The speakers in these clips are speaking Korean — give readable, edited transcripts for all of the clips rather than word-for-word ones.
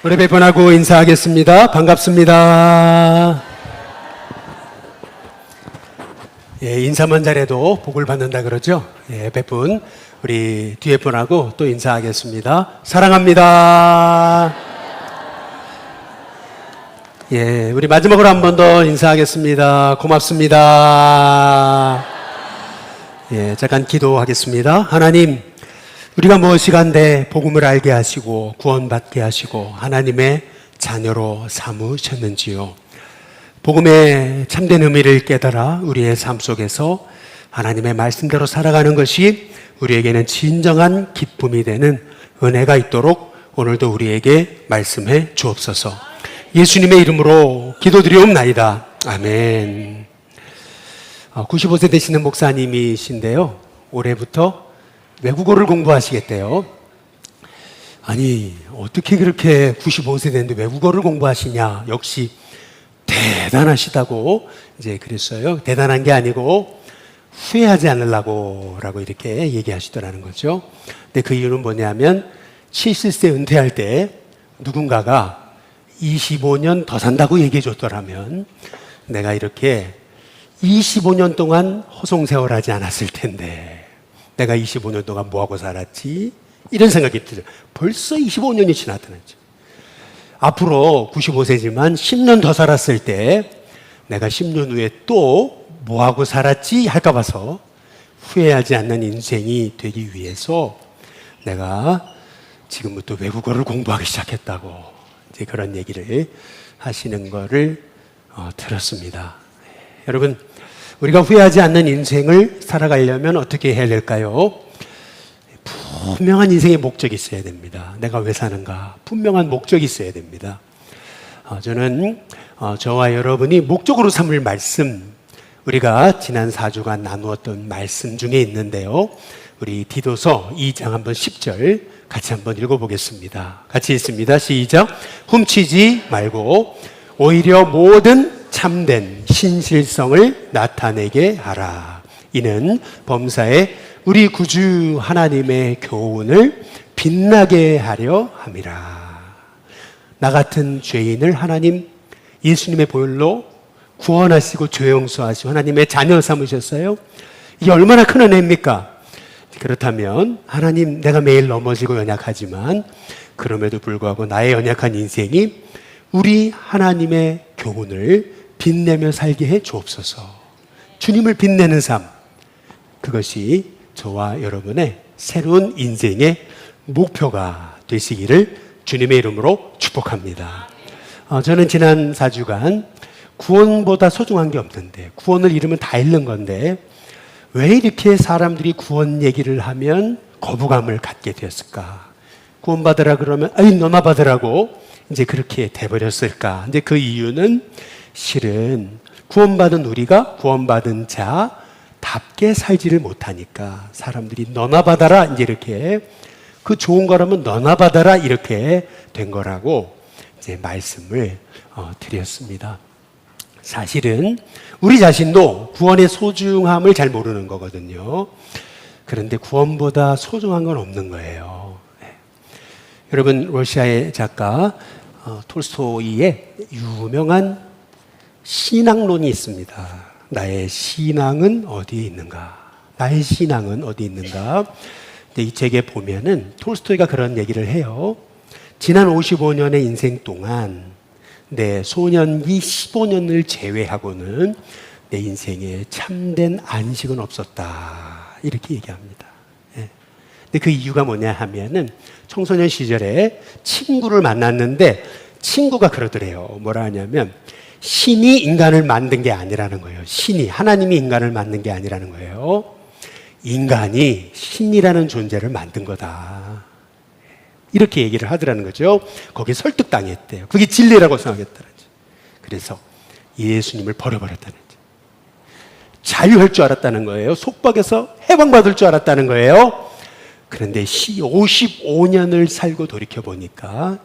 우리 몇 분 하고 인사하겠습니다. 반갑습니다. 예, 인사만 잘해도 복을 받는다 그러죠. 예, 몇 분, 우리 뒤에 분하고 또 인사하겠습니다. 사랑합니다. 예, 우리 마지막으로 한 번 더 인사하겠습니다. 고맙습니다. 예, 잠깐 기도하겠습니다. 하나님, 우리가 무엇이간데 복음을 알게 하시고 구원받게 하시고 하나님의 자녀로 삼으셨는지요. 복음의 참된 의미를 깨달아 우리의 삶 속에서 하나님의 말씀대로 살아가는 것이 우리에게는 진정한 기쁨이 되는 은혜가 있도록 오늘도 우리에게 말씀해 주옵소서. 예수님의 이름으로 기도드리옵나이다. 아멘. 95세 되시는 목사님이신데요, 올해부터 외국어를 공부하시겠대요. 아니, 어떻게 그렇게 95세 됐는데 외국어를 공부하시냐. 역시 대단하시다고 이제 그랬어요. 대단한 게 아니고 후회하지 않으려고 라고 이렇게 얘기하시더라는 거죠. 근데 그 이유는 뭐냐면 70세 은퇴할 때 누군가가 25년 더 산다고 얘기해 줬더라면 내가 이렇게 25년 동안 허송세월하지 않았을 텐데 내가 25년 동안 뭐하고 살았지? 이런 생각이 들어요. 벌써 25년이 지났다는 거죠. 앞으로 95세지만 10년 더 살았을 때 내가 10년 후에 또 뭐하고 살았지? 할까 봐서 후회하지 않는 인생이 되기 위해서 내가 지금부터 외국어를 공부하기 시작했다고 이제 그런 얘기를 하시는 거를 들었습니다. 여러분, 우리가 후회하지 않는 인생을 살아가려면 어떻게 해야 될까요? 분명한 인생의 목적이 있어야 됩니다. 내가 왜 사는가? 분명한 목적이 있어야 됩니다. 저는 저와 여러분이 목적으로 삼을 말씀, 우리가 지난 4주간 나누었던 말씀 중에 있는데요, 우리 디도서 2장 한번 10절 같이 한번 읽어보겠습니다. 같이 읽습니다. 시작. 훔치지 말고 오히려 모든 참된 신실성을 나타내게 하라. 이는 범사에 우리 구주 하나님의 교훈을 빛나게 하려 함이라. 나 같은 죄인을 하나님 예수님의 보혈로 구원하시고 죄 용서하시고 하나님의 자녀 삼으셨어요. 이게 얼마나 큰 은혜입니까? 그렇다면 하나님, 내가 매일 넘어지고 연약하지만 그럼에도 불구하고 나의 연약한 인생이 우리 하나님의 교훈을 빛내며 살게 해 주옵소서. 주님을 빛내는 삶, 그것이 저와 여러분의 새로운 인생의 목표가 되시기를 주님의 이름으로 축복합니다. 저는 지난 4주간 구원보다 소중한 게 없는데, 구원을 잃으면 다 잃는 건데 왜 이렇게 사람들이 구원 얘기를 하면 거부감을 갖게 되었을까? 구원받으라 그러면 아이 너나 받으라고 이제 그렇게 돼버렸을까? 이제 그 이유는 실은 구원받은 우리가 구원받은 자답게 살지를 못하니까 사람들이 너나 받아라 이제 이렇게, 그 좋은 거라면 너나 받아라 이렇게 된 거라고 이제 말씀을 드렸습니다. 사실은 우리 자신도 구원의 소중함을 잘 모르는 거거든요. 그런데 구원보다 소중한 건 없는 거예요. 여러분, 러시아의 작가 톨스토이의 유명한 신앙론이 있습니다. 나의 신앙은 어디에 있는가? 나의 신앙은 어디에 있는가? 근데 이 책에 보면은 톨스토이가 그런 얘기를 해요. 지난 55년의 인생 동안 내 소년기 15년을 제외하고는 내 인생에 참된 안식은 없었다. 이렇게 얘기합니다. 예. 근데 그 이유가 뭐냐 하면은 청소년 시절에 친구를 만났는데 친구가 그러더래요. 뭐라 하냐면 신이 인간을 만든 게 아니라는 거예요. 신이, 하나님이 인간을 만든 게 아니라는 거예요. 인간이 신이라는 존재를 만든 거다. 이렇게 얘기를 하더라는 거죠. 거기에 설득당했대요. 그게 진리라고 생각했다는 거죠. 그래서 예수님을 버려버렸다는 거죠. 자유할 줄 알았다는 거예요. 속박에서 해방받을 줄 알았다는 거예요. 그런데 55년을 살고 돌이켜보니까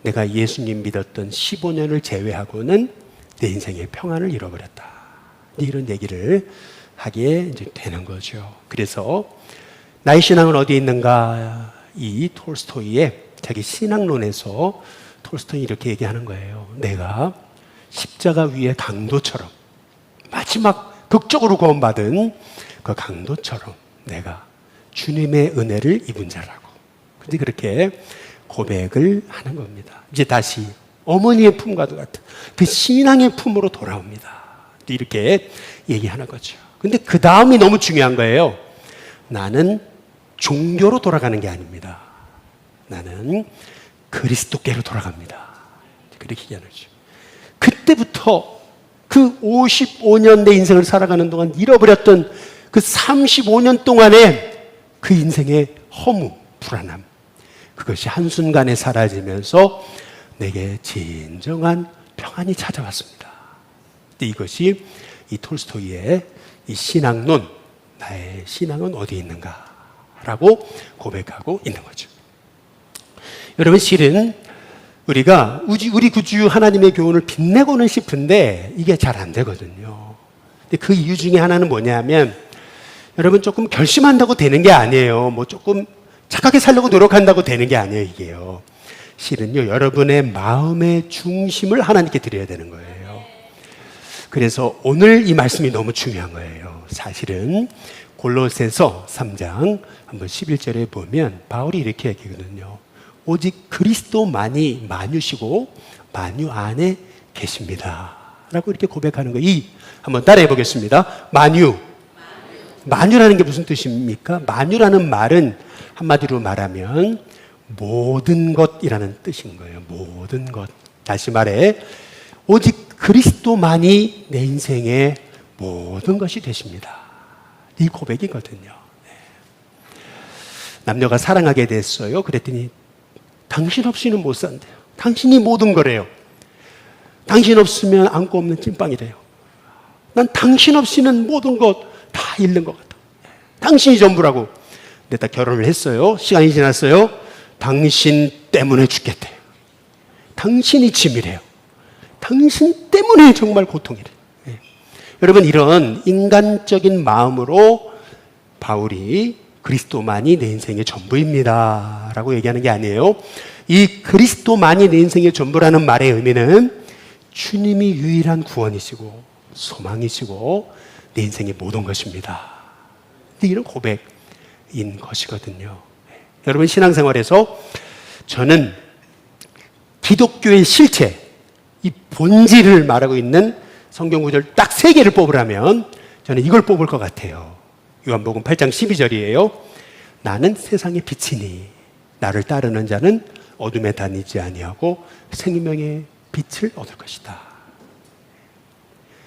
내가 예수님 믿었던 15년을 제외하고는 내 인생의 평안을 잃어버렸다. 이런 얘기를 하게 이제 되는 거죠. 그래서 나의 신앙은 어디에 있는가? 이 톨스토이의 자기 신앙론에서 톨스토이는 이렇게 얘기하는 거예요. 내가 십자가 위의 강도처럼, 마지막 극적으로 구원받은 그 강도처럼 내가 주님의 은혜를 입은 자라고. 근데 그렇게 고백을 하는 겁니다. 이제 다시 어머니의 품과도 같은 그 신앙의 품으로 돌아옵니다. 이렇게 얘기하는 거죠. 근데 그 다음이 너무 중요한 거예요. 나는 종교로 돌아가는 게 아닙니다. 나는 그리스도께로 돌아갑니다. 그렇게 얘기하는 거죠. 그때부터 그 55년 내 인생을 살아가는 동안 잃어버렸던 그 35년 동안의 그 인생의 허무, 불안함, 그것이 한순간에 사라지면서 내게 진정한 평안이 찾아왔습니다. 이것이 이 톨스토이의 이 신앙론, 나의 신앙은 어디에 있는가? 라고 고백하고 있는 거죠. 여러분, 실은 우리가 우리 구주 하나님의 교훈을 빛내고는 싶은데 이게 잘 안 되거든요. 근데 그 이유 중에 하나는 뭐냐면, 여러분, 조금 결심한다고 되는 게 아니에요. 뭐 조금 착하게 살려고 노력한다고 되는 게 아니에요, 이게요. 실은요, 여러분의 마음의 중심을 하나님께 드려야 되는 거예요. 그래서 오늘 이 말씀이 너무 중요한 거예요. 사실은 골로새서 3장 한번 11절에 보면 바울이 이렇게 얘기하거든요. 오직 그리스도만이 만유시고 만유 안에 계십니다. 라고 이렇게 고백하는 거예요. 한번 따라해 보겠습니다. 만유. 만유라는 게 무슨 뜻입니까? 만유라는 말은 한마디로 말하면 모든 것이라는 뜻인 거예요. 모든 것. 다시 말해, 오직 그리스도만이 내 인생의 모든 것이 되십니다. 이 고백이거든요. 남녀가 사랑하게 됐어요. 그랬더니 당신 없이는 못 산대요. 당신이 모든 거래요. 당신 없으면 안고 없는 찐빵이래요. 난 당신 없이는 모든 것 다 잃는 것 같아. 당신이 전부라고. 근데 딱 결혼을 했어요. 시간이 지났어요. 당신 때문에 죽겠대요. 당신이 짐이래요. 당신 때문에 정말 고통이래요. 여러분, 이런 인간적인 마음으로 바울이 그리스도만이 내 인생의 전부입니다 라고 얘기하는 게 아니에요. 이 그리스도만이 내 인생의 전부라는 말의 의미는 주님이 유일한 구원이시고 소망이시고 내 인생의 모든 것입니다. 이런 고백인 것이거든요. 여러분, 신앙생활에서 저는 기독교의 실체, 이 본질을 말하고 있는 성경 구절 딱 3개를 뽑으라면 저는 이걸 뽑을 것 같아요. 요한복음 8장 12절이에요. 나는 세상의 빛이니 나를 따르는 자는 어둠에 다니지 아니하고 생명의 빛을 얻을 것이다.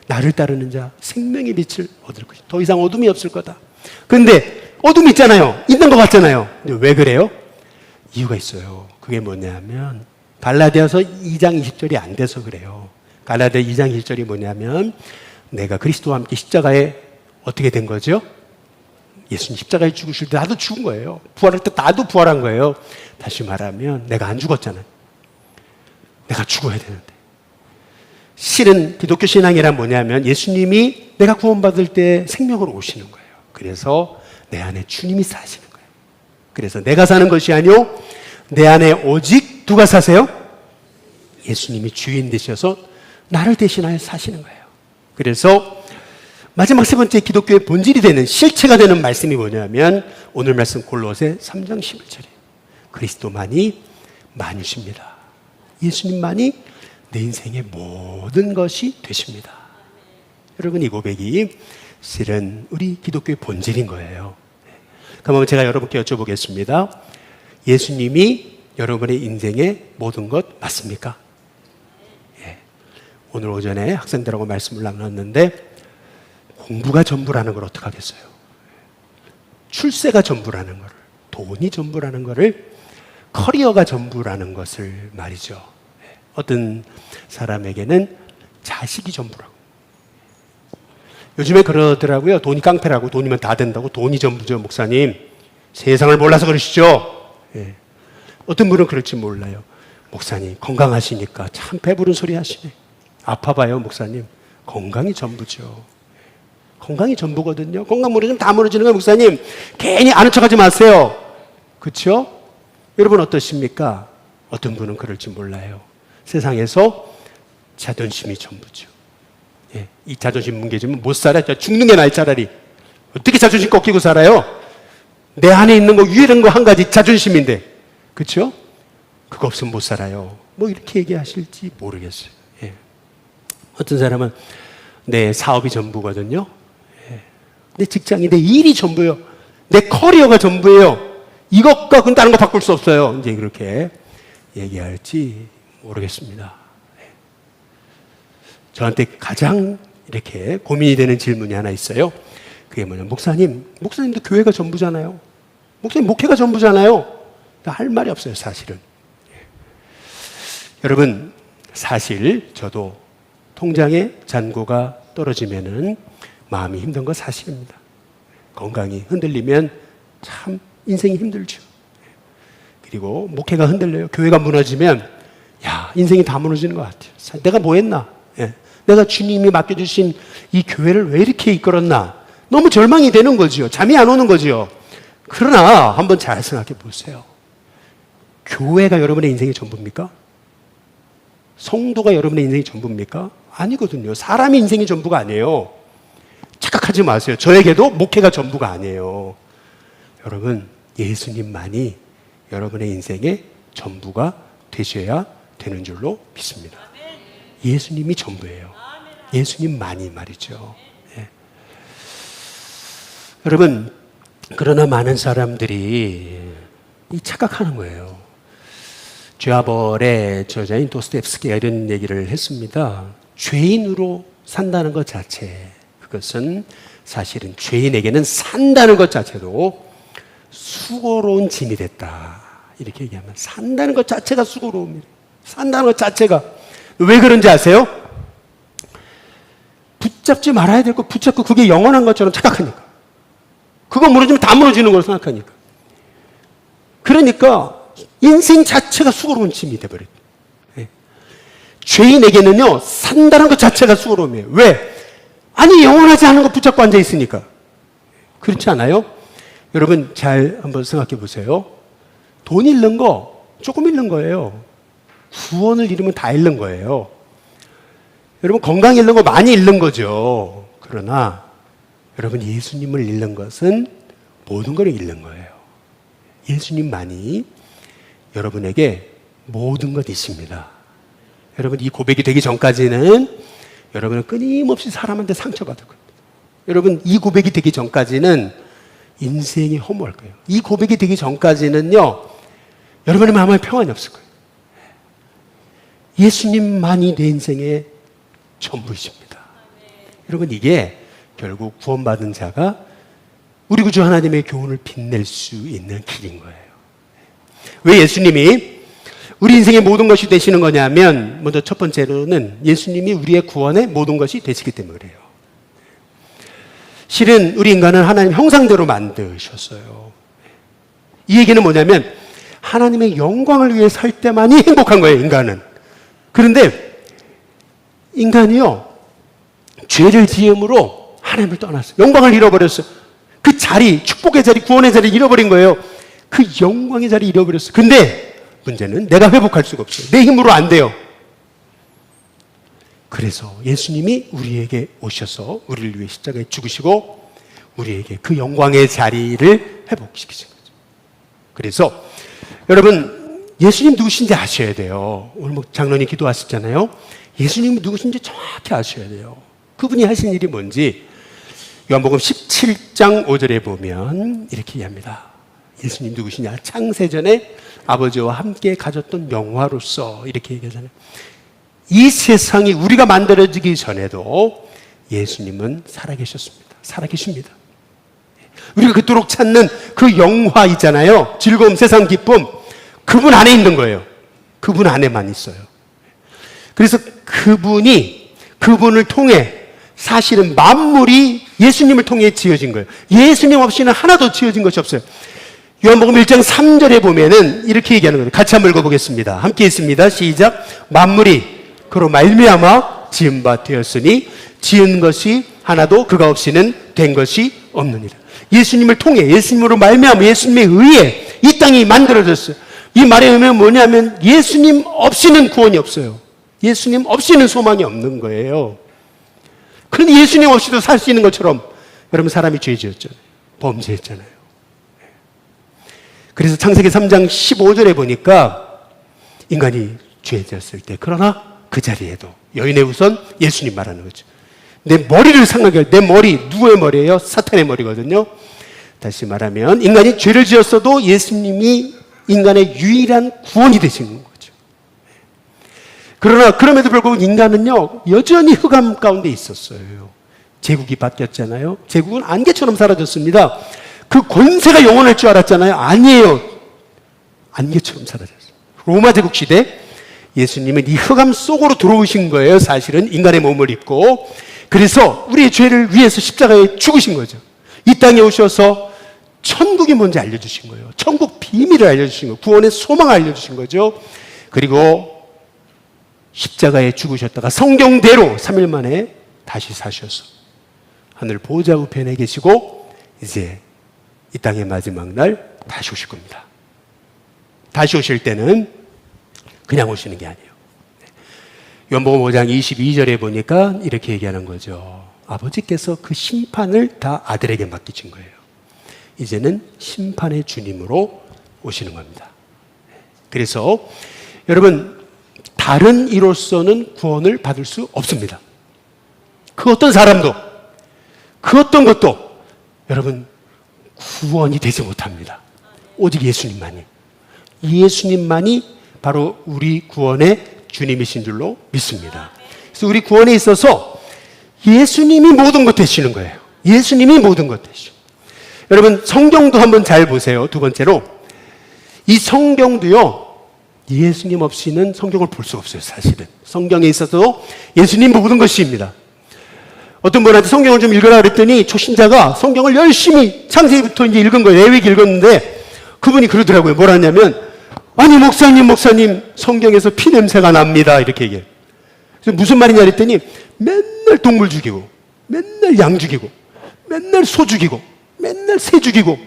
나를 따르는 자 생명의 빛을 얻을 것이다. 더 이상 어둠이 없을 거다. 그런데 어둠이 있잖아요. 있는 것 같잖아요. 근데 왜 그래요? 이유가 있어요. 그게 뭐냐면 갈라디아서 2장 20절이 안 돼서 그래요. 갈라디아 2장 20절이 뭐냐면 내가 그리스도와 함께 십자가에 어떻게 된 거죠? 예수님 십자가에 죽으실 때 나도 죽은 거예요. 부활할 때 나도 부활한 거예요. 다시 말하면 내가 안 죽었잖아요. 내가 죽어야 되는데. 실은 기독교 신앙이란 뭐냐면 예수님이 내가 구원받을 때 생명으로 오시는 거예요. 그래서 내 안에 주님이 사시는 거예요. 그래서 내가 사는 것이 아니요 내 안에 오직 누가 사세요? 예수님이 주인 되셔서 나를 대신하여 사시는 거예요. 그래서 마지막 3번째 기독교의 본질이 되는 실체가 되는 말씀이 뭐냐면 오늘 말씀 골로새 3장 11절이에요. 그리스도만이 만유십니다. 예수님만이 내 인생의 모든 것이 되십니다. 여러분, 이 고백이 실은 우리 기독교의 본질인 거예요. 그러면 제가 여러분께 여쭤보겠습니다. 예수님이 여러분의 인생의 모든 것 맞습니까? 예. 오늘 오전에 학생들하고 말씀을 나눴는데 공부가 전부라는 걸 어떻게 하겠어요? 출세가 전부라는 걸, 돈이 전부라는 것을, 커리어가 전부라는 것을 말이죠. 어떤 사람에게는 자식이 전부라고. 요즘에 그러더라고요. 돈이 깡패라고. 돈이면 다 된다고. 돈이 전부죠, 목사님. 세상을 몰라서 그러시죠. 예. 어떤 분은 그럴지 몰라요. 목사님 건강하시니까 참 배부른 소리 하시네. 아파봐요, 목사님. 건강이 전부죠. 건강이 전부거든요. 건강 무너지면 다 무너지는 거예요, 목사님. 괜히 아는 척하지 마세요. 그렇죠? 여러분 어떠십니까? 어떤 분은 그럴지 몰라요. 세상에서 자존심이 전부죠. 예, 이 자존심 뭉개지면 못 살아. 죽는 게 나을 차라리. 어떻게 자존심 꺾이고 살아요? 내 안에 있는 거, 위에 있는 거 한 가지 자존심인데. 그렇죠? 그거 없으면 못 살아요. 뭐 이렇게 얘기하실지 모르겠어요. 예. 어떤 사람은 내 사업이 전부거든요. 예. 내 직장이, 내 일이 전부예요. 내 커리어가 전부예요. 이것과 다른 거 바꿀 수 없어요. 이제 그렇게 얘기할지 모르겠습니다. 예. 저한테 가장 이렇게 고민이 되는 질문이 하나 있어요. 그게 뭐냐면, 목사님도 교회가 전부잖아요. 목사님 목회가 전부잖아요. 할 말이 없어요, 사실은. 예. 여러분, 사실 저도 통장에 잔고가 떨어지면은 마음이 힘든 건 사실입니다. 건강이 흔들리면 참 인생이 힘들죠. 그리고 목회가 흔들려요. 교회가 무너지면 인생이 다 무너지는 것 같아요. 내가 뭐 했나? 예. 내가 주님이 맡겨주신 이 교회를 왜 이렇게 이끌었나? 너무 절망이 되는 거죠. 잠이 안 오는 거죠. 그러나 한번 잘 생각해 보세요. 교회가 여러분의 인생의 전부입니까? 성도가 여러분의 인생의 전부입니까? 아니거든요. 사람의 인생이 전부가 아니에요. 착각하지 마세요. 저에게도 목회가 전부가 아니에요. 여러분, 예수님만이 여러분의 인생의 전부가 되셔야 되는 줄로 믿습니다. 예수님이 전부예요. 예수님만이 말이죠. 예. 여러분, 그러나 많은 사람들이 이 착각하는 거예요. 죄와벌의 저자인 도스토옙스키가 이런 얘기를 했습니다. 죄인으로 산다는 것 자체, 그것은 사실은 죄인에게는 산다는 것 자체도 수고로운 짐이 됐다. 이렇게 얘기하면, 산다는 것 자체가 수고로움이에요. 산다는 것 자체가. 왜 그런지 아세요? 붙잡지 말아야 될 거 붙잡고 그게 영원한 것처럼 착각하니까. 그거 무너지면 다 무너지는 걸 생각하니까. 그러니까 인생 자체가 수고로운 짐이 돼버려요. 네. 죄인에게는요, 산다는 것 자체가 수고로움이에요. 왜? 아니, 영원하지 않은 거 붙잡고 앉아 있으니까. 그렇지 않아요? 여러분, 잘 한번 생각해 보세요. 돈 잃는 거 조금 잃는 거예요. 구원을 잃으면 다 잃는 거예요. 여러분, 건강 잃는 거 많이 잃는 거죠. 그러나 여러분, 예수님을 잃는 것은 모든 걸 잃는 거예요. 예수님만이 여러분에게 모든 것이십니다. 여러분, 이 고백이 되기 전까지는 여러분은 끊임없이 사람한테 상처받을 겁니다. 여러분, 이 고백이 되기 전까지는 인생이 허무할 거예요. 이 고백이 되기 전까지는요, 여러분의 마음에 평안이 없을 거예요. 예수님만이 내 인생의 전부이십니다. 여러분, 이게 결국 구원받은 자가 우리 구주 하나님의 교훈을 빛낼 수 있는 길인 거예요. 왜 예수님이 우리 인생의 모든 것이 되시는 거냐면, 먼저 첫 번째로는 예수님이 우리의 구원의 모든 것이 되시기 때문에 그래요. 실은 우리 인간은 하나님 형상대로 만드셨어요. 이 얘기는 뭐냐면, 하나님의 영광을 위해 살 때만이 행복한 거예요, 인간은. 그런데 인간이요, 죄를 지음으로 하나님을 떠났어요. 영광을 잃어버렸어요. 그 자리, 축복의 자리, 구원의 자리 잃어버린 거예요. 그 영광의 자리 잃어버렸어요. 근데 문제는 내가 회복할 수가 없어요. 내 힘으로 안 돼요. 그래서 예수님이 우리에게 오셔서 우리를 위해 십자가에 죽으시고 우리에게 그 영광의 자리를 회복시키신 거죠. 그래서 여러분, 예수님 누구신지 아셔야 돼요. 오늘 장로님 기도하셨잖아요. 예수님이 누구신지 정확히 아셔야 돼요. 그분이 하신 일이 뭔지 요한복음 17장 5절에 보면 이렇게 얘기합니다. 예수님 누구시냐? 창세전에 아버지와 함께 가졌던 영화로서 이렇게 얘기하잖아요. 이 세상이 우리가 만들어지기 전에도 예수님은 살아계셨습니다. 살아계십니다. 우리가 그토록 찾는 그 영화 있잖아요. 즐거움, 세상 기쁨. 그분 안에 있는 거예요. 그분 안에만 있어요. 그래서 그분을 통해 사실은 만물이 예수님을 통해 지어진 거예요. 예수님 없이는 하나도 지어진 것이 없어요. 요한복음 1장 3절에 보면은 이렇게 얘기하는 거예요. 같이 한번 읽어보겠습니다. 함께 있습니다. 시작. 만물이 그로 말미암아 지은 바 되었으니 지은 것이 하나도 그가 없이는 된 것이 없느니라. 예수님을 통해, 예수님으로 말미암아 예수님에 의해 이 땅이 만들어졌어요. 이 말의 의미는 뭐냐면 예수님 없이는 구원이 없어요. 예수님 없이는 소망이 없는 거예요. 그런데 예수님 없이도 살 수 있는 것처럼 여러분 사람이 죄 지었잖아요. 범죄했잖아요. 그래서 창세기 3장 15절에 보니까 인간이 죄 지었을 때 그러나 그 자리에도 여인의 우선 예수님 말하는 거죠. 내 머리를 상하게 할 내 머리 누구의 머리예요? 사탄의 머리거든요. 다시 말하면 인간이 죄를 지었어도 예수님이 인간의 유일한 구원이 되시는 거죠. 그러나 그럼에도 불구하고 인간은요 여전히 흑암 가운데 있었어요. 제국이 바뀌었잖아요. 제국은 안개처럼 사라졌습니다. 그 권세가 영원할 줄 알았잖아요. 아니에요. 안개처럼 사라졌어요. 로마 제국 시대 예수님은 이 흑암 속으로 들어오신 거예요. 사실은 인간의 몸을 입고. 그래서 우리의 죄를 위해서 십자가에 죽으신 거죠. 이 땅에 오셔서 천국이 뭔지 알려주신 거예요. 천국 비밀을 알려주신 거예요. 구원의 소망을 알려주신 거죠. 그리고 십자가에 죽으셨다가 성경대로 3일 만에 다시 사셔서 하늘 보좌 우편에 계시고 이제 이 땅의 마지막 날 다시 오실 겁니다. 다시 오실 때는 그냥 오시는 게 아니에요. 요한복음 5장 22절에 보니까 이렇게 얘기하는 거죠. 아버지께서 그 심판을 다 아들에게 맡기신 거예요. 이제는 심판의 주님으로 오시는 겁니다. 그래서 여러분 다른 이로서는 구원을 받을 수 없습니다. 그 어떤 사람도 그 어떤 것도 여러분 구원이 되지 못합니다. 오직 예수님만이. 예수님만이 바로 우리 구원의 주님이신 줄로 믿습니다. 그래서 우리 구원에 있어서 예수님이 모든 것 되시는 거예요. 예수님이 모든 것 되시고. 여러분 성경도 한번 잘 보세요. 두 번째로 이 성경도요 예수님 없이는 성경을 볼 수가 없어요. 사실은 성경에 있어서 예수님 모든 것입니다. 어떤 분한테 성경을 좀 읽으라 그랬더니 초신자가 성경을 열심히 창세기부터 이제 읽은 거예요. 레위기 읽었는데 그분이 그러더라고요. 뭐라냐면 아니 목사님 성경에서 피 냄새가 납니다. 이렇게 얘기해요. 그래서 무슨 말이냐 그랬더니 맨날 동물 죽이고 맨날 양 죽이고 맨날 소 죽이고 맨날 새 죽이고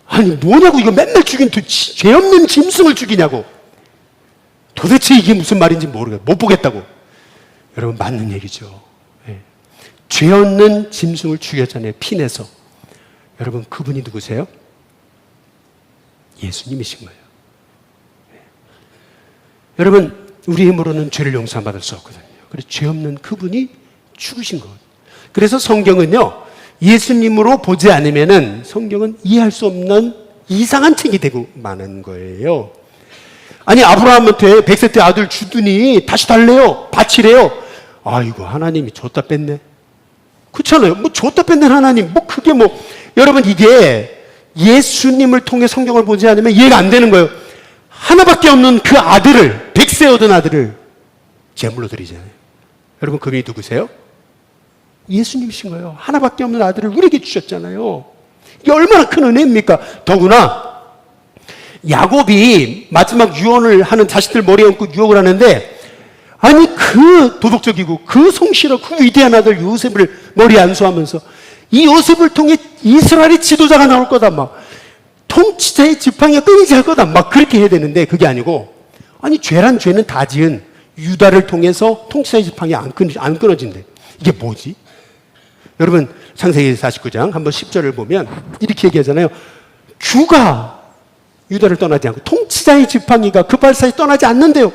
아니 뭐냐고 이거 맨날 죽인 죄 없는 짐승을 죽이냐고 도대체 이게 무슨 말인지 모르겠어요. 못 보겠다고. 여러분 맞는 얘기죠. 네. 죄 없는 짐승을 죽였잖아요. 피 내서. 여러분 그분이 누구세요? 예수님이신 거예요. 네. 여러분 우리 힘으로는 죄를 용서받을 수 없거든요. 그래서 죄 없는 그분이 죽으신 거예요. 그래서 성경은요 예수님으로 보지 않으면은 성경은 이해할 수 없는 이상한 책이 되고 마는 거예요. 아니 아브라함한테 100세 때 아들 주더니 다시 달래요. 바치래요. 아이고 하나님이 줬다 뺐네. 그렇잖아요. 뭐 줬다 뺐네 하나님. 뭐 그게 뭐 여러분 이게 예수님을 통해 성경을 보지 않으면 이해가 안 되는 거예요. 하나밖에 없는 그 아들을 100세 얻은 아들을 제물로 드리잖아요. 여러분 그분이 누구세요? 예수님이신 거예요. 하나밖에 없는 아들을 우리에게 주셨잖아요. 이게 얼마나 큰 은혜입니까? 더구나 야곱이 마지막 유언을 하는 자식들 머리에 얹고 유혹을 하는데 아니 그 도덕적이고 그 성실하고 그 위대한 아들 요셉을 머리에 안수하면서 이 요셉을 통해 이스라엘의 지도자가 나올 거다 막 통치자의 지팡이가 끊이지 할 거다 막 그렇게 해야 되는데 그게 아니고 아니 죄란 죄는 다 지은 유다를 통해서 통치자의 지팡이 안 끊어진대. 이게 뭐지? 여러분 창세기 49장 한번 10절을 보면 이렇게 얘기하잖아요. 주가 유다를 떠나지 않고 통치자의 지팡이가 그 발사에 떠나지 않는데요.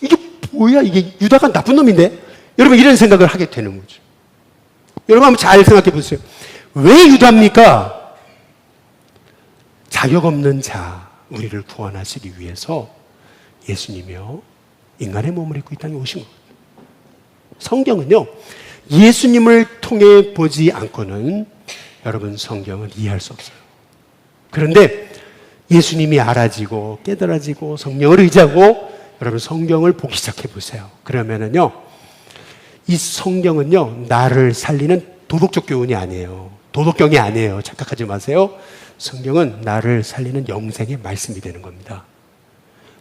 이게 뭐야? 이게 유다가 나쁜 놈인데? 여러분 이런 생각을 하게 되는 거죠. 여러분 한번 잘 생각해 보세요. 왜 유다입니까? 자격 없는 자 우리를 구원하시기 위해서 예수님이요 인간의 몸을 입고 이 땅에 오신 겁니다. 성경은요 예수님을 통해 보지 않고는 여러분 성경을 이해할 수 없어요. 그런데 예수님이 알아지고 깨달아지고 성령을 의지하고 여러분 성경을 보기 시작해 보세요. 그러면은요 이 성경은요 나를 살리는 도덕적 교훈이 아니에요. 도덕경이 아니에요. 착각하지 마세요. 성경은 나를 살리는 영생의 말씀이 되는 겁니다.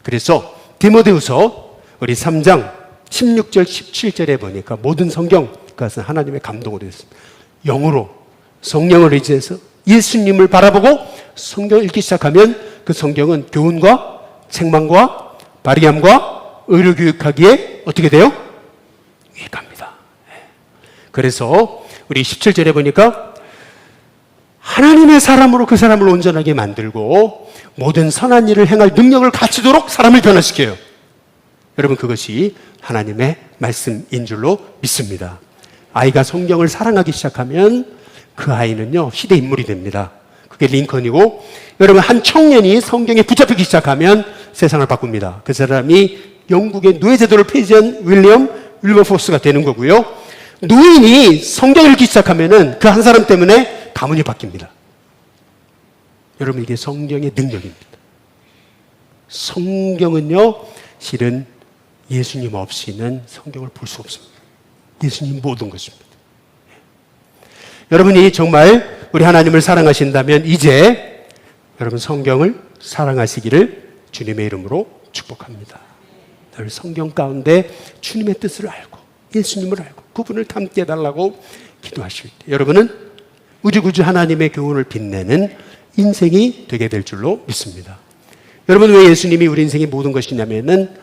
그래서 디모데후서 우리 3장 16절 17절에 보니까 모든 성경 그것은 하나님의 감동으로 됐습니다. 영으로 성령을 의지해서 예수님을 바라보고 성경을 읽기 시작하면 그 성경은 교훈과 책망과 바르게 함과 의를 교육하기에 어떻게 돼요? 유익합니다. 그래서 우리 17절에 보니까 하나님의 사람으로 그 사람을 온전하게 만들고 모든 선한 일을 행할 능력을 갖추도록 사람을 변화시켜요. 여러분, 그것이 하나님의 말씀인 줄로 믿습니다. 아이가 성경을 사랑하기 시작하면 그 아이는요, 시대 인물이 됩니다. 그게 링컨이고, 여러분, 한 청년이 성경에 붙잡히기 시작하면 세상을 바꿉니다. 그 사람이 영국의 노예제도를 폐지한 윌리엄 윌버포스가 되는 거고요. 노인이 성경을 읽기 시작하면은 그 한 사람 때문에 가문이 바뀝니다. 여러분, 이게 성경의 능력입니다. 성경은요, 실은 예수님 없이는 성경을 볼 수 없습니다. 예수님 모든 것입니다. 여러분이 정말 우리 하나님을 사랑하신다면 이제 여러분 성경을 사랑하시기를 주님의 이름으로 축복합니다. 늘 성경 가운데 주님의 뜻을 알고 예수님을 알고 그분을 닮게 해달라고 기도하실 때 여러분은 우주구주 하나님의 교훈을 빛내는 인생이 되게 될 줄로 믿습니다. 여러분, 왜 예수님이 우리 인생의 모든 것이냐면은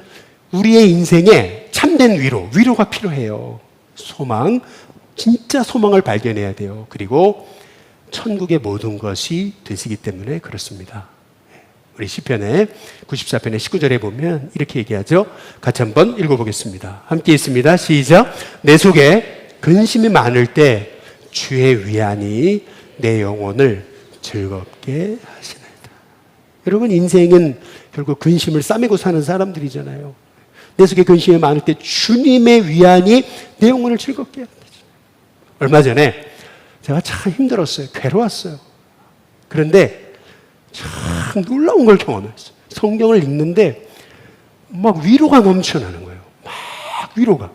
우리의 인생에 참된 위로가 필요해요. 소망, 진짜 소망을 발견해야 돼요. 그리고 천국의 모든 것이 되시기 때문에 그렇습니다. 우리 시편의 94편의 19절에 보면 이렇게 얘기하죠. 같이 한번 읽어보겠습니다. 함께 있습니다. 시작. 내 속에 근심이 많을 때 주의 위안이 내 영혼을 즐겁게 하시나이다. 여러분, 인생은 결국 근심을 싸매고 사는 사람들이잖아요. 내 속에 근심이 많을 때 주님의 위안이 내 영혼을 즐겁게 합니다. 얼마 전에 제가 참 힘들었어요. 괴로웠어요. 그런데 참 놀라운 걸 경험했어요. 성경을 읽는데 막 위로가 넘쳐나는 거예요. 막 위로가.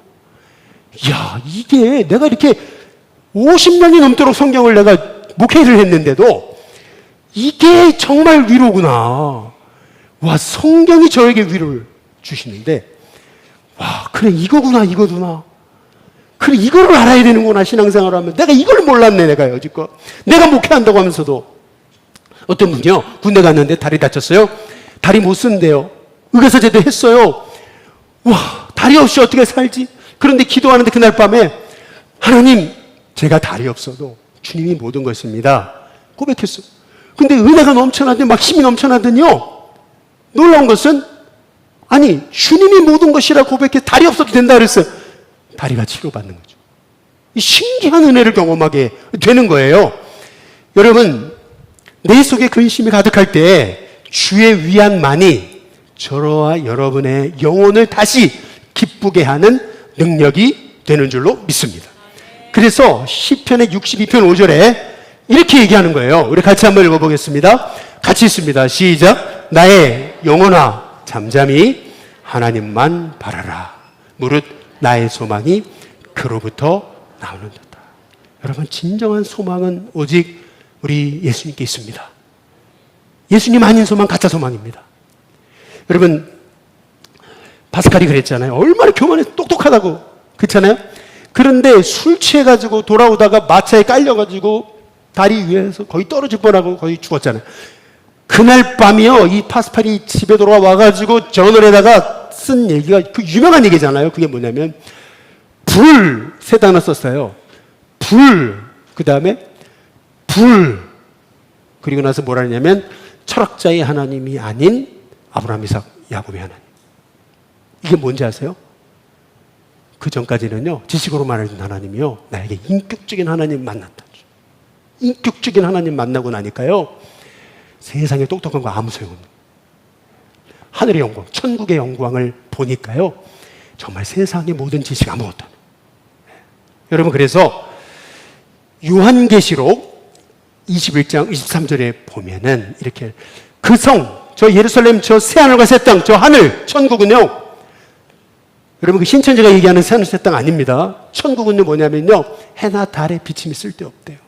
이야, 이게 내가 이렇게 50년이 넘도록 성경을 내가 목회를 했는데도 이게 정말 위로구나. 와, 성경이 저에게 위로를 주시는데 와, 그래, 이거구나. 그래, 이거를 알아야 되는구나, 신앙생활을 하면. 내가 이걸 몰랐네, 내가 여지껏. 내가 목회한다고 하면서도. 어떤 분이요, 군대 갔는데 다리 다쳤어요. 다리 못 쓴대요. 의사 제대로 했어요. 와, 다리 없이 어떻게 살지? 그런데 기도하는데 그날 밤에 하나님, 제가 다리 없어도 주님이 모든 것입니다. 고백했어요. 근데 은혜가 넘쳐나더니 막 힘이 넘쳐나더니요. 놀라운 것은 아니, 주님이 모든 것이라 고백해 다리 없어도 된다 그랬어요. 다리가 치료받는 거죠. 이 신기한 은혜를 경험하게 되는 거예요. 여러분, 내 속에 근심이 가득할 때 주의 위안만이 저와 여러분의 영혼을 다시 기쁘게 하는 능력이 되는 줄로 믿습니다. 그래서 시편의 62편 5절에 이렇게 얘기하는 거예요. 우리 같이 한번 읽어보겠습니다. 같이 읽습니다. 시작. 나의 영혼아 잠잠히 하나님만 바라라. 무릇 나의 소망이 그로부터 나오는 듯다. 여러분, 진정한 소망은 오직 우리 예수님께 있습니다. 예수님 아닌 소망 가짜 소망입니다. 여러분, 파스칼이 그랬잖아요. 얼마나 교만해서 똑똑하다고. 그렇잖아요. 그런데 술 취해가지고 돌아오다가 마차에 깔려가지고 다리 위에서 거의 떨어질 뻔하고 거의 죽었잖아요. 그날 밤이요, 이 파스칼이 집에 돌아와가지고 저널에다가 쓴 얘기가 그 유명한 얘기잖아요. 그게 뭐냐면 불 세 단어 썼어요. 불, 그 다음에 불, 그리고 나서 뭐라 하냐면 철학자의 하나님이 아닌 아브라함, 이삭, 야곱의 하나님. 이게 뭔지 아세요? 그 전까지는요, 지식으로 말하는 하나님이요, 나에게 인격적인 하나님 만났다. 인격적인 하나님 만나고 나니까요, 세상에 똑똑한 거 아무 소용없는 하늘의 영광, 천국의 영광을 보니까요, 정말 세상의 모든 지식 아무것도 안. 여러분, 그래서 요한계시록 21장 23절에 보면은 이렇게 그 성, 저 예루살렘, 저 새하늘과 새 땅, 저 하늘, 천국은요, 여러분, 그 신천지가 얘기하는 새하늘 새 땅 아닙니다. 천국은요 뭐냐면요, 해나 달의 비침이 쓸데없대요.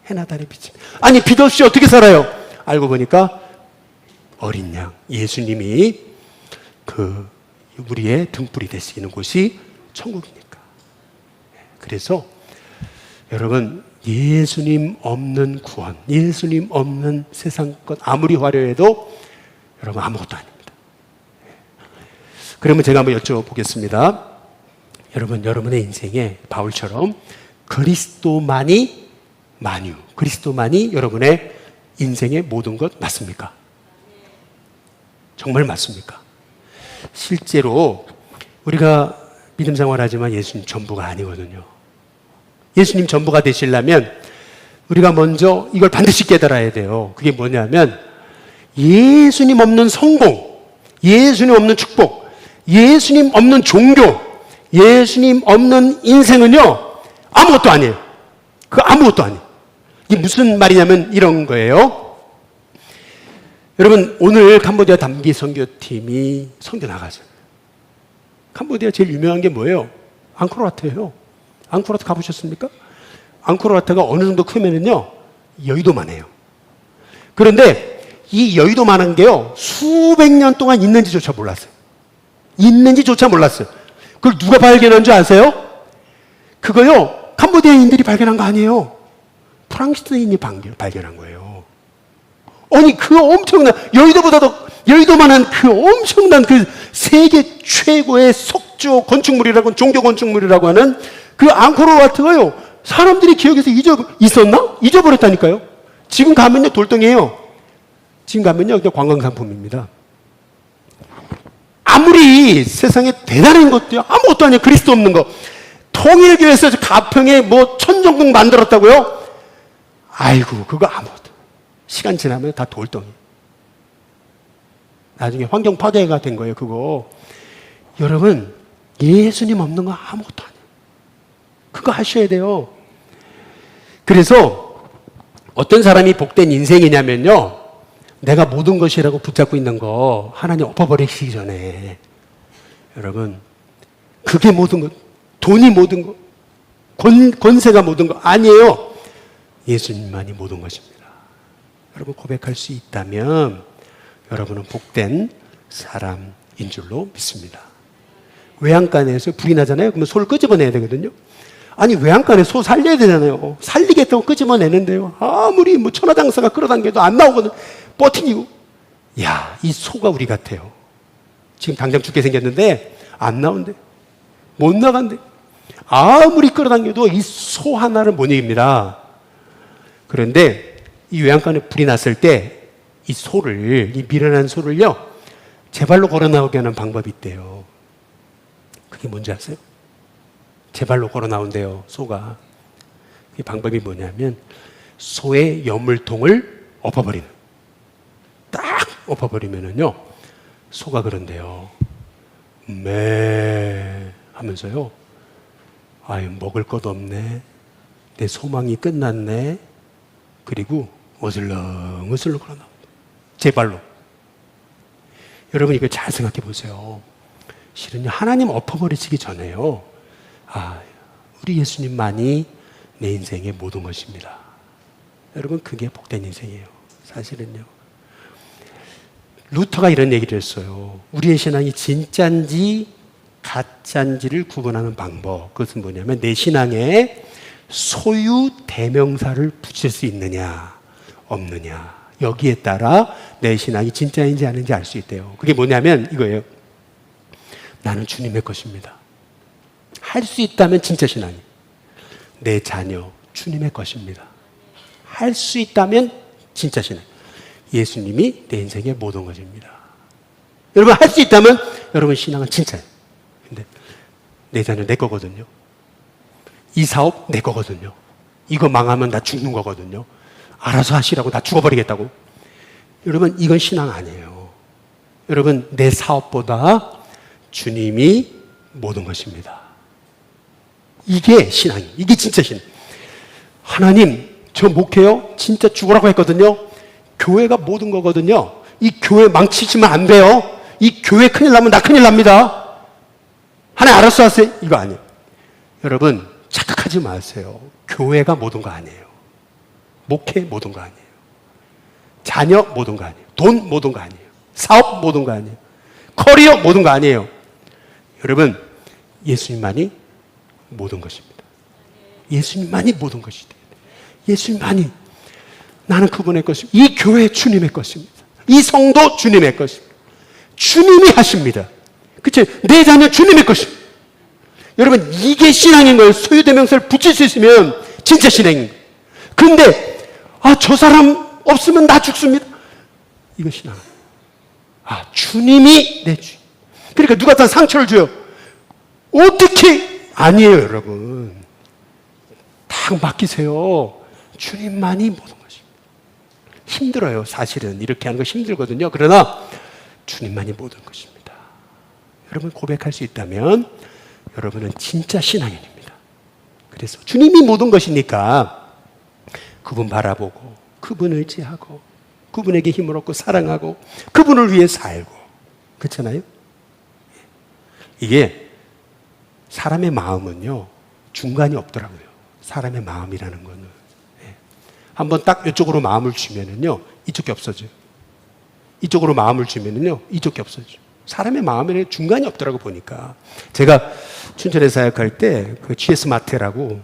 해나 달의 비침. 아니, 빛 없이 어떻게 살아요? 알고 보니까 어린 양 예수님이 그 우리의 등불이 되시는 곳이 천국이니까. 그래서 여러분, 예수님 없는 구원, 예수님 없는 세상 것 아무리 화려해도 여러분 아무것도 아닙니다. 그러면 제가 한번 여쭤보겠습니다. 여러분, 여러분의 인생에 바울처럼 그리스도만이 만유, 그리스도만이 여러분의 인생의 모든 것 맞습니까? 정말 맞습니까? 실제로 우리가 믿음 생활하지만 예수님 전부가 아니거든요. 예수님 전부가 되시려면 우리가 먼저 이걸 반드시 깨달아야 돼요. 그게 뭐냐면 예수님 없는 성공, 예수님 없는 축복, 예수님 없는 종교, 예수님 없는 인생은요 아무것도 아니에요. 그 아무것도 아니에요. 이게 무슨 말이냐면 이런 거예요. 여러분, 오늘 캄보디아 단기 선교팀이 선교 나가죠. 캄보디아 제일 유명한 게 뭐예요? 앙코르와트예요. 앙코르와트 가보셨습니까? 앙코르와트가 어느 정도 크면은요 여의도만 해요. 그런데 이 여의도만한 게요 수백 년 동안 있는지조차 몰랐어요. 있는지조차 몰랐어요. 그걸 누가 발견한 줄 아세요? 그거요 캄보디아인들이 발견한 거 아니에요. 프랑스인이 발견한 거예요. 아니 그 엄청난 여의도만한 그 엄청난 그 세계 최고의 석조 건축물이라고 종교 건축물이라고 하는 그 앙코르와트가요 사람들이 기억에서 있었나? 잊어버렸다니까요. 지금 가면요 돌덩이에요. 지금 가면요 그냥 관광상품입니다. 아무리 세상에 대단한 것도요 아무것도 아니에요. 그리스도 없는 거. 통일교에서 가평에 뭐 천정궁 만들었다고요? 아이고 그거 아무것도. 시간 지나면 다 돌덩이. 나중에 환경 파괴가 된 거예요 그거. 여러분 예수님 없는 거 아무것도 아니에요. 그거 하셔야 돼요. 그래서 어떤 사람이 복된 인생이냐면요 내가 모든 것이라고 붙잡고 있는 거 하나님 엎어버리시기 전에 여러분 그게 모든 것, 돈이 모든 것, 권세가 모든 것 아니에요. 예수님만이 모든 것입니다. 여러분 고백할 수 있다면 여러분은 복된 사람인 줄로 믿습니다. 외양간에서 불이 나잖아요. 그러면 소를 끄집어내야 되거든요. 아니 외양간에 소 살려야 되잖아요. 살리겠다고 끄집어내는데요. 아무리 뭐 천하장사가 끌어당겨도 안 나오거든. 버티고. 야, 이 소가 우리 같아요. 지금 당장 죽게 생겼는데 안 나온대. 못 나간대. 아무리 끌어당겨도 이 소 하나를 못 이깁니다. 그런데 이 외양간에 불이 났을 때 이 소를, 이 미련한 소를요, 제 발로 걸어 나오게 하는 방법이 있대요. 그게 뭔지 아세요? 제 발로 걸어 나온대요, 소가. 이 방법이 뭐냐면, 소의 여물통을 엎어버리는. 딱 엎어버리면은요, 소가 그런데요, 매 하면서요, 아유, 먹을 것 없네. 내 소망이 끝났네. 그리고 어슬렁어슬렁 걸어 나옵니다. 제 발로. 여러분 이거 잘 생각해 보세요. 실은요 하나님 엎어버리시기 전에요. 아, 우리 예수님만이 내 인생의 모든 것입니다. 여러분 그게 복된 인생이에요. 사실은요. 루터가 이런 얘기를 했어요. 우리의 신앙이 진짜인지 가짜인지를 구분하는 방법. 그것은 뭐냐면 내 신앙에 소유 대명사를 붙일 수 있느냐 없느냐 여기에 따라 내 신앙이 진짜인지 아닌지 알 수 있대요. 그게 뭐냐면 이거예요. 나는 주님의 것입니다. 할 수 있다면 진짜 신앙이. 내 자녀 주님의 것입니다. 할 수 있다면 진짜 신앙. 예수님이 내 인생의 모든 것입니다. 여러분 할 수 있다면 여러분 신앙은 진짜예요. 근데 내 자녀 내 거거든요. 이 사업 내 거거든요. 이거 망하면 나 죽는 거거든요. 알아서 하시라고 나 죽어버리겠다고. 여러분 이건 신앙 아니에요. 여러분 내 사업보다 주님이 모든 것입니다. 이게 신앙이에요. 이게 진짜 신앙. 하나님 저 목회요 진짜 죽으라고 했거든요. 교회가 모든 거거든요. 이 교회 망치시면 안 돼요. 이 교회 큰일 나면 나 큰일 납니다. 하나님 알아서 하세요. 이거 아니에요. 여러분 착각하지 마세요. 교회가 모든 거 아니에요. 목회 모든 거 아니에요. 자녀 모든 거 아니에요. 돈 모든 거 아니에요. 사업 모든 거 아니에요. 커리어 모든 거 아니에요. 여러분 예수님만이 모든 것입니다. 예수님만이 모든 것이다. 예수님만이 나는 그분의 것입니다. 이 교회 주님의 것입니다. 이 성도 주님의 것입니다. 주님이 하십니다. 그치? 내 자녀 주님의 것입니다. 여러분, 이게 신앙인 거예요. 소유대명사를 붙일 수 있으면 진짜 신앙인 거예요. 근데 저 사람 없으면 나 죽습니다. 이거 신앙. 주님이 내 주인. 그러니까 누가 상처를 줘요. 어떻게? 아니에요, 여러분. 딱 맡기세요. 주님만이 모든 것입니다. 힘들어요, 사실은. 이렇게 하는 거 힘들거든요. 그러나 주님만이 모든 것입니다. 여러분 고백할 수 있다면 여러분은 진짜 신앙인입니다. 그래서 주님이 모든 것이니까 그분 바라보고 그분을 의지하고 그분에게 힘을 얻고 사랑하고 그분을 위해 살고, 그렇잖아요? 이게 사람의 마음은요 중간이 없더라고요. 사람의 마음이라는 거는 한번 딱 이쪽으로 마음을 주면은요 이쪽이 없어져요. 이쪽으로 마음을 주면은요 이쪽이 없어져요. 사람의 마음에 중간이 없더라고. 보니까 제가 춘천에 사역할 때 그 GS 마트라고,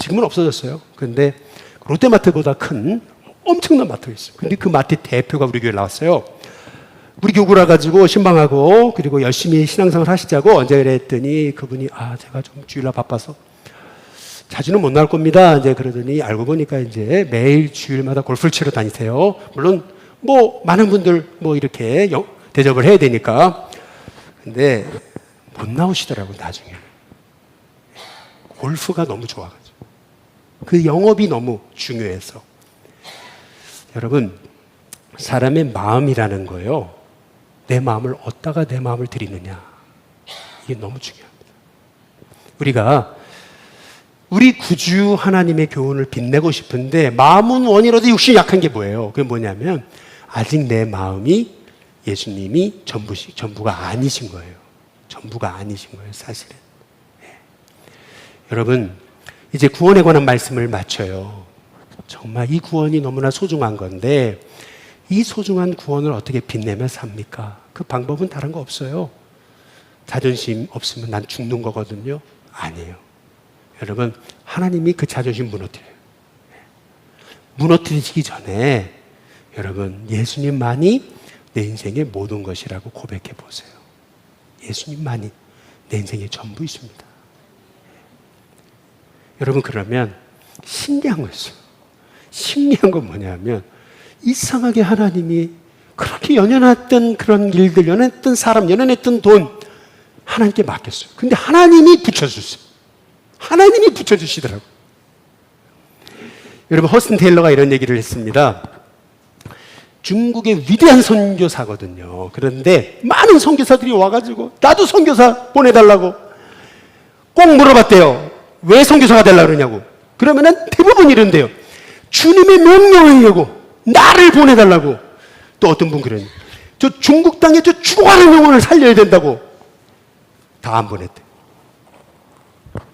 지금은 없어졌어요. 그런데 롯데마트보다 큰 엄청난 마트가 있어요. 근데 그 마트 대표가 우리 교회에 나왔어요. 우리 교구라 가지고 신방하고 그리고 열심히 신앙생활 하시자고 언제 그랬더니 그분이 제가 좀 주일날 바빠서 자주는 못 나올 겁니다. 이제 그러더니 알고 보니까 이제 매일 주일마다 골프를 치러 다니세요. 물론 뭐 많은 분들 뭐 이렇게 대접을 해야 되니까. 근데 못 나오시더라고요, 나중에. 골프가 너무 좋아가지고. 그 영업이 너무 중요해서. 여러분, 사람의 마음이라는 거요. 내 마음을 어디다가 내 마음을 드리느냐. 이게 너무 중요합니다. 우리가 우리 구주 하나님의 교훈을 빛내고 싶은데 마음은 원이라도 육신이 약한 게 뭐예요? 그게 뭐냐면 아직 내 마음이 예수님이 전부가 아니신 거예요. 전부가 아니신 거예요, 사실은. 여러분, 이제 구원에 관한 말씀을 마쳐요. 정말 이 구원이 너무나 소중한 건데 이 소중한 구원을 어떻게 빛내며 삽니까? 그 방법은 다른 거 없어요. 자존심 없으면 난 죽는 거거든요. 아니에요. 여러분, 하나님이 그 자존심 무너뜨려요. 무너뜨리시기 전에 여러분, 예수님만이 내 인생의 모든 것이라고 고백해 보세요. 예수님만이 내 인생의 전부이십니다. 여러분, 그러면 신기한 거였어요. 신기한 건 뭐냐면 이상하게 하나님이 그렇게 연연했던 그런 일들, 연연했던 사람, 연연했던 돈 하나님께 맡겼어요. 근데 하나님이 붙여주셨어요. 하나님이 붙여주시더라고요. 여러분, 허슨 테일러가 이런 얘기를 했습니다. 중국의 위대한 선교사거든요. 그런데 많은 선교사들이 와가지고 나도 선교사 보내달라고 꼭 물어봤대요. 왜 선교사가 되려고 그러냐고. 그러면은 대부분 이런데요. 주님의 명령을 하려고, 나를 보내달라고. 또 어떤 분 그러니 저 중국 땅에 저 죽어가는 영혼을 살려야 된다고. 다 안 보냈대.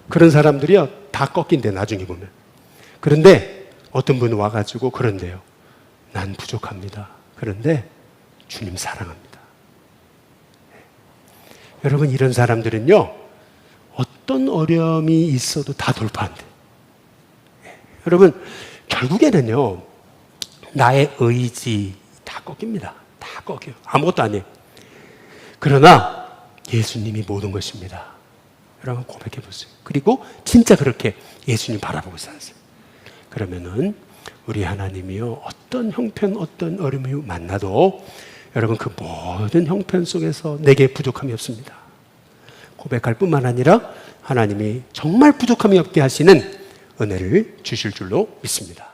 그런 사람들이요 다 꺾인대, 나중에 보면. 그런데 어떤 분 와가지고 그런데요. 난 부족합니다. 그런데 주님 사랑합니다. 여러분, 이런 사람들은요 어떤 어려움이 있어도 다 돌파한대. 여러분, 결국에는요 나의 의지 다 꺾입니다. 다 꺾여요. 아무것도 아니에요. 그러나 예수님이 모든 것입니다. 여러분 고백해 보세요. 그리고 진짜 그렇게 예수님 바라보고 사세요. 그러면은 우리 하나님이요 어떤 형편, 어떤 어려움이 만나도 여러분 그 모든 형편 속에서 내게 부족함이 없습니다. 고백할 뿐만 아니라 하나님이 정말 부족함이 없게 하시는 은혜를 주실 줄로 믿습니다.